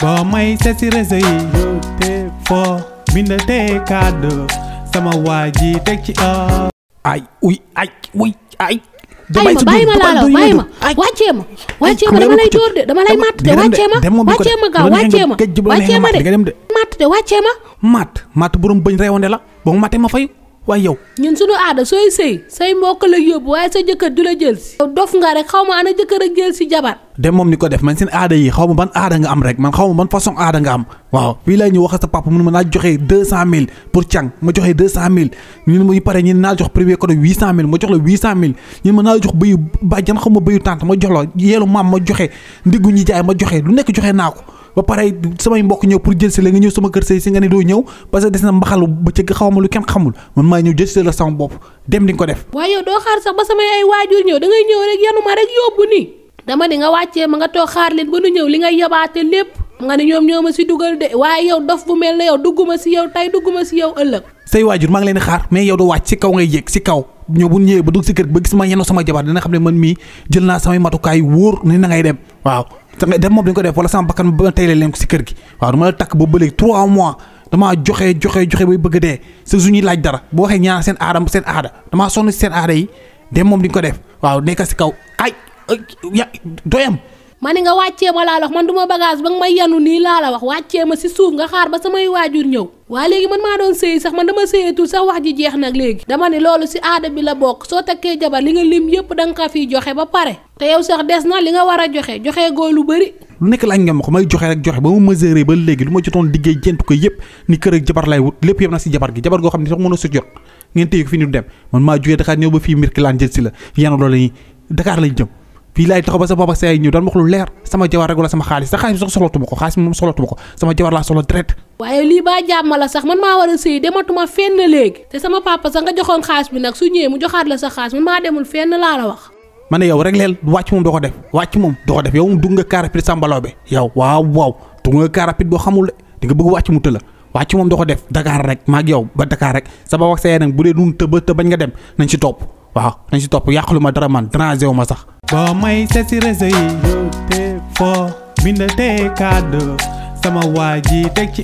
boo may seet si réseau yi te foo bind te kàddu sama waa ji teg ci ay uy ay uy ay bàyyi ma laa la bàyyi ma wàccee ma dama lay dóor de dama lay matt de wàccee ma gaaw wàccee ma de matt de wàccee ma matt borom bëñ reewande la boo ma mattee ma fay waaye yow ñun suñu aada sooy sëy say mbokk la yóbbu waaye sa jëkkër du la jël si yow dof nga rek xaw ma ana jëkkër ak jël si jabar dem moom ni ko def man seen aada yi xaw ma ban aada nga am rek man xaw ma ban façon aada nga am waaw fii lay ñu wax sa papa mu ne ma naa joxe 200,000 pour càng ma joxe 200,000 ñun ma pare ñun naa jox premier code 800,000 ma jox la 800,000 ñun ma naa jox bëyu bàjjan xaw ma bëyu tànt ma jox la yeelu maam ma joxe ndiggu ñi jaay ma joxe lu nekk joxe naa ko ba pare samay mbokk ñëw pour jël si la nga ñëw sama kër sëy si nga ne doo ñëw parce que des na mbaxalu ba cëgg xaw ma lu kenn xamul man maa ñëw jël si la sama bopp dem di nga ko def waaye yow doo xaar sax ba samay ay waajur ñëw da ngay ñëw rek yanu ma rek yóbbu nii dama di nga wàccee ma nga toog xaar leen ba nu ñëw li nga yabaate lépp nga ne ñoom ñoo ma si dugal de waaye yow dof bu mel na yow dugguma si yow tey dugguma si yow ëllëg say waajur maa ngi leen di xaar mais yow doo wàcc si kaw ngay yéeg si kaw ñëw bu ñëwee ba dugg si kër ba gis ma yenn sama jabar dina xam ne man mii jël naa samay matukaay wóor ni na ngay dem waaw dem moom dañ ko def wala sama bakkan ba tey leen ko si kër gi waaw dama la takk ba léegi 3 mois damaa joxe bay bëgg a dee sa suñuy laaj dara boo waxee ñaar seen aada damaa sonn si seen aada yi dem moom di nga ko def waaw nekk si kaw ay ya doyam ma ni nga wàccee ma laa la wax man duma bagage ba nga may yanu nii laa la wax wàccee ma si suuf nga xaar ba samay waajur ñëw waa léegi man maa doon sëy sax man dama sëyeetul sax wax ji jeex nag léegi dama ne loolu si aada bi la bokk soo takkee jabar li nga lim yëpp da nga ko fiy joxe ba pare te yow sax des na li nga war a joxe goo lu bëri lu nekk laaj nga ma ko may joxe rek joxe ba mu mesuré ba léegi lu ma jotoon liggéey jent ko yëpp ni kër ak jabar lay wut lépp yëpp na si jabar gi jabar goo xam ne sax mën a su jot ngeen téye ko fi ni du dem man maa jógee Dakar ñëw ba fii Mbirkilaan jël si la yenu loolu yi Dakar lañ jëm fii laay taxaw ba sa papa say ñëw daan wax lu leer sama jabar rek wala sama xaalis sa xaalis bi sax soxlatuma ko xaalis moom soxlatuma ko sama jabar laa soxla direct waaye lii baa jàmm la sax man maa war a sëy dematuma fenn léegi te sama papa sax nga joxoon xaalis bi nag su ñëwee mu joxaat la sa xaalis man maa demul fenn laa la wax ma ne yow rek leel wàcc moom doo ko def yow moom dugg nga car rapide sàmbaloo bi yow waaw dugg nga car rapide boo xamul di nga bëgg wàcc mu tëla wàcc moom doo ko def Dakar rek maag yow ba Dakar rek sa ba wax sa nag bu dee dun të bañ nga dem nañ si topp waaw nañ si topp yàqalu ma dara man dérangé wu ma sax boo may seet si réseau yi te foo bind te kàddu sama waa ji teg ci